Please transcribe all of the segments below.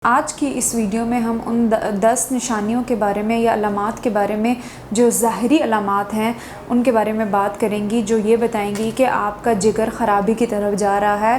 آج کی اس ویڈیو میں ہم ان 10 نشانیوں کے بارے میں یا علامات کے بارے میں جو ظاہری علامات ہیں ان کے بارے میں بات کریں گی، جو یہ بتائیں گی کہ آپ کا جگر خرابی کی طرف جا رہا ہے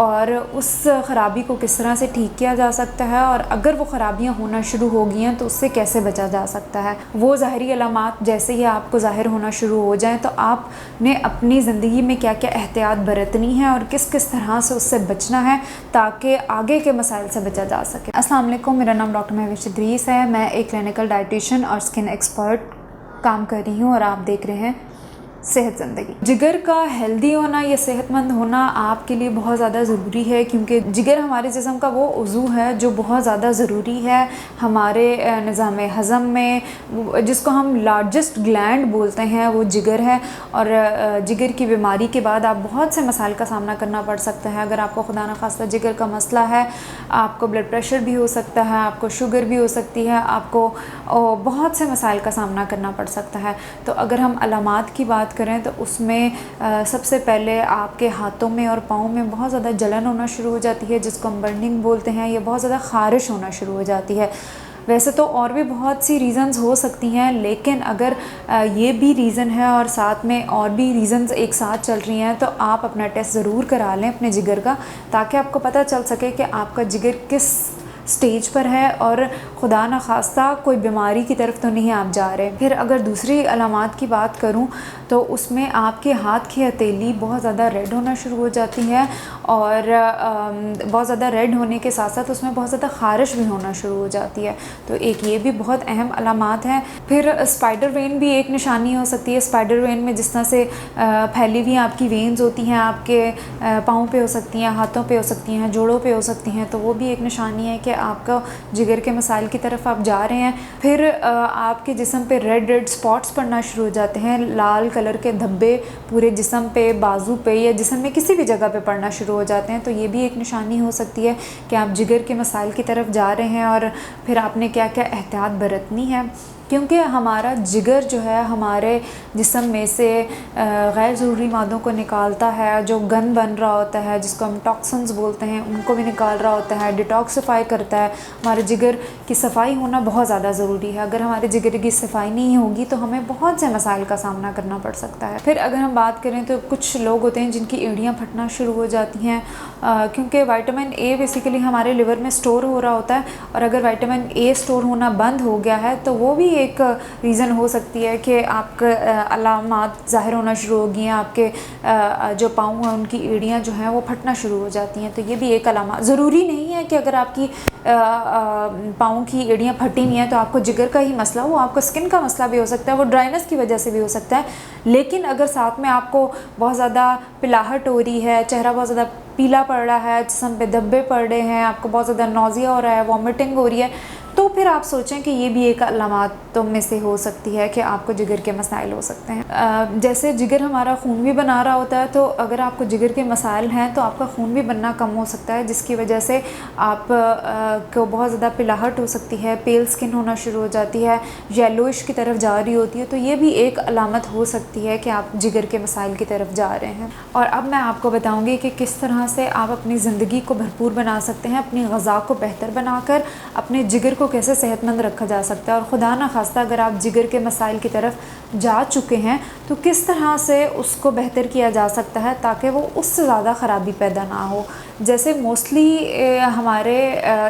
اور اس خرابی کو کس طرح سے ٹھیک کیا جا سکتا ہے، اور اگر وہ خرابیاں ہونا شروع ہو گئی ہیں تو اس سے کیسے بچا جا سکتا ہے۔ وہ ظاہری علامات جیسے ہی آپ کو ظاہر ہونا شروع ہو جائیں تو آپ نے اپنی زندگی میں کیا کیا احتیاط برتنی ہے اور کس کس طرح سے اس سے بچنا ہے تاکہ آگے کے مسائل سے بچا جا سکے۔ السلام علیکم، میرا نام ڈاکٹر مہوش ادریس ہے۔ میں ایک کلینکل ڈائٹیشین اور اسکن ایکسپرٹ کام کر رہی ہوں اور آپ دیکھ رہے ہیں صحت زندگی۔ جگر کا ہیلدی ہونا یا صحت مند ہونا آپ کے لیے بہت زیادہ ضروری ہے، کیونکہ جگر ہمارے جسم کا وہ عضو ہے جو بہت زیادہ ضروری ہے ہمارے نظام ہضم میں، جس کو ہم لارجسٹ گلینڈ بولتے ہیں وہ جگر ہے، اور جگر کی بیماری کے بعد آپ بہت سے مسائل کا سامنا کرنا پڑ سکتا ہے۔ اگر آپ کو خدا نخواستہ جگر کا مسئلہ ہے، آپ کو بلڈ پریشر بھی ہو سکتا ہے، آپ کو شوگر بھی ہو سکتی ہے، آپ کو بہت سے مسائل کا سامنا کرنا پڑ سکتا ہے۔ تو اگر ہم علامات کی بات کریں تو اس میں سب سے پہلے آپ کے ہاتھوں میں اور پاؤں میں بہت زیادہ جلن ہونا شروع ہو جاتی ہے، جس کو ہم برننگ بولتے ہیں، یا بہت زیادہ خارش ہونا شروع ہو جاتی ہے۔ ویسے تو اور بھی بہت سی ریزنز ہو سکتی ہیں، لیکن اگر یہ بھی ریزن ہے اور ساتھ میں اور بھی ریزنز ایک ساتھ چل رہی ہیں تو آپ اپنا ٹیسٹ ضرور کرا لیں اپنے جگر کا، تاکہ آپ کو پتہ چل سکے کہ آپ کا جگر کس سٹیج پر ہے اور خدا نخواستہ کوئی بیماری کی طرف تو نہیں آپ جا رہے۔ پھر اگر دوسری علامات کی بات کروں تو اس میں آپ کے ہاتھ کی ہتھیلی بہت زیادہ ریڈ ہونا شروع ہو جاتی ہے، اور بہت زیادہ ریڈ ہونے کے ساتھ ساتھ اس میں بہت زیادہ خارش بھی ہونا شروع ہو جاتی ہے، تو ایک یہ بھی بہت اہم علامات ہیں۔ پھر اسپائڈر وین بھی ایک نشانی ہو سکتی ہے۔ اسپائڈر وین میں جس طرح سے پھیلی ہوئی آپ کی وینز ہوتی ہیں، آپ کے پاؤں پہ ہو سکتی ہیں، ہاتھوں پہ ہو سکتی ہیں، جوڑوں پہ ہو سکتی ہیں، تو وہ بھی ایک نشانی ہے کہ آپ کا جگر کے مسائل کی طرف آپ جا رہے ہیں۔ پھر آپ کے جسم پہ ریڈ سپاٹس پڑنا شروع ہو جاتے ہیں، لال کلر کے دھبے پورے جسم پہ، بازو پہ یا جسم میں کسی بھی جگہ پہ پڑنا شروع ہو جاتے ہیں، تو یہ بھی ایک نشانی ہو سکتی ہے کہ آپ جگر کے مسائل کی طرف جا رہے ہیں، اور پھر آپ نے کیا کیا احتیاط برتنی ہے، کیونکہ ہمارا جگر جو ہے ہمارے جسم میں سے غیر ضروری مادوں کو نکالتا ہے، جو گند بن رہا ہوتا ہے جس کو ہم ٹاکسنز بولتے ہیں ان کو بھی نکال رہا ہوتا ہے، ڈیٹاکسیفائی کرتا ہے۔ ہمارے جگر کی صفائی ہونا بہت زیادہ ضروری ہے، اگر ہمارے جگر کی صفائی نہیں ہوگی تو ہمیں بہت سے مسائل کا سامنا کرنا پڑ سکتا ہے۔ پھر اگر ہم بات کریں تو کچھ لوگ ہوتے ہیں جن کی ایڑیاں پھٹنا شروع ہو جاتی ہیں، کیونکہ وائٹامن اے بیسیکلی ہمارے لیور میں سٹور ہو رہا ہوتا ہے، اور اگر وائٹامن اے سٹور ہونا بند ہو گیا ہے تو وہ بھی ایک ریزن ہو سکتی ہے کہ آپ کا علامات ظاہر ہونا شروع ہو گئی ہیں، آپ کے جو پاؤں ہیں ان کی ایڑیاں جو ہیں وہ پھٹنا شروع ہو جاتی ہیں، تو یہ بھی ایک علامات۔ ضروری نہیں ہے کہ اگر آپ کی پاؤں کی ایڑیاں پھٹی نہیں ہیں تو آپ کو جگر کا ہی مسئلہ ہو، آپ کو اسکن کا مسئلہ بھی ہو سکتا ہے، وہ ڈرائنس کی وجہ سے بھی ہو سکتا ہے، لیکن اگر ساتھ میں آپ کو بہت زیادہ پلاہٹ ہو رہی ہے، چہرہ بہت زیادہ پیلا پڑ رہا ہے، جسم پہ دھبے پڑ رہے ہیں، آپ کو بہت زیادہ نوزیا ہو رہا ہے، وامٹنگ ہو رہی ہے، تو پھر آپ سوچیں کہ یہ بھی ایک علاماتوں میں سے ہو سکتی ہے کہ آپ کو جگر کے مسائل ہو سکتے ہیں۔ جیسے جگر ہمارا خون بھی بنا رہا ہوتا ہے، تو اگر آپ کو جگر کے مسائل ہیں تو آپ کا خون بھی بننا کم ہو سکتا ہے، جس کی وجہ سے آپ کو بہت زیادہ پلاہٹ ہو سکتی ہے، پیل سکن ہونا شروع ہو جاتی ہے، یلوئش کی طرف جا رہی ہوتی ہے، تو یہ بھی ایک علامت ہو سکتی ہے کہ آپ جگر کے مسائل کی طرف جا رہے ہیں۔ اور اب میں آپ کو بتاؤں گی کہ کس طرح سے آپ اپنی زندگی کو بھرپور بنا سکتے ہیں، اپنی غذا کو بہتر بنا کر اپنے جگر کو کیسے صحت مند رکھا جا سکتا ہے، اور خدا نخواستہ اگر آپ جگر کے مسائل کی طرف جا چکے ہیں تو کس طرح سے اس کو بہتر کیا جا سکتا ہے تاکہ وہ اس سے زیادہ خرابی پیدا نہ ہو۔ جیسے موسٹلی ہمارے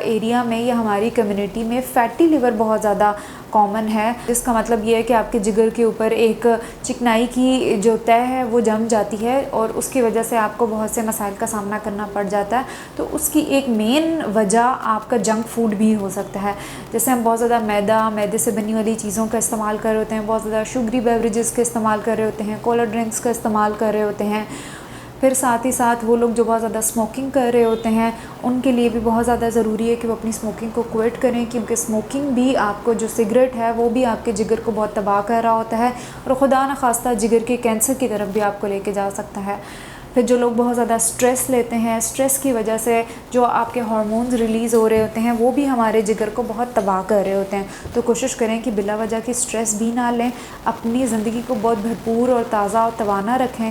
ایریا میں یا ہماری کمیونٹی میں فیٹی لیور بہت زیادہ کامن ہے، جس کا مطلب یہ ہے کہ آپ کے جگر کے اوپر ایک چکنائی کی جو تہ ہے وہ جم جاتی ہے، اور اس کی وجہ سے آپ کو بہت سے مسائل کا سامنا کرنا پڑ جاتا ہے۔ تو اس کی ایک مین وجہ آپ کا جنک فوڈ بھی ہو سکتا ہے، جیسے ہم بہت زیادہ میدے سے بنی والی چیزوں کا استعمال کر رہے ہوتے ہیں، بہت زیادہ شوگری بیوریجز کا استعمال کر رہے ہوتے ہیں، کولر ڈرنکس کا استعمال کر رہے ہوتے ہیں۔ پھر ساتھ ہی ساتھ وہ لوگ جو بہت زیادہ اسموکنگ کر رہے ہوتے ہیں ان کے لیے بھی بہت زیادہ ضروری ہے کہ وہ اپنی اسموکنگ کو کوئٹ کریں، کیونکہ اسموکنگ بھی آپ کو، جو سگریٹ ہے وہ بھی آپ کے جگر کو بہت تباہ کر رہا ہوتا ہے، اور خدا نخواستہ جگر کے کینسر کی طرف بھی آپ کو لے کے جا سکتا ہے۔ پھر جو لوگ بہت زیادہ سٹریس لیتے ہیں، سٹریس کی وجہ سے جو آپ کے ہارمونز ریلیز ہو رہے ہوتے ہیں وہ بھی ہمارے جگر کو بہت تباہ کر رہے ہوتے ہیں، تو کوشش کریں کہ بلا وجہ کی سٹریس بھی نہ لیں، اپنی زندگی کو بہت بھرپور اور تازہ اور توانا رکھیں،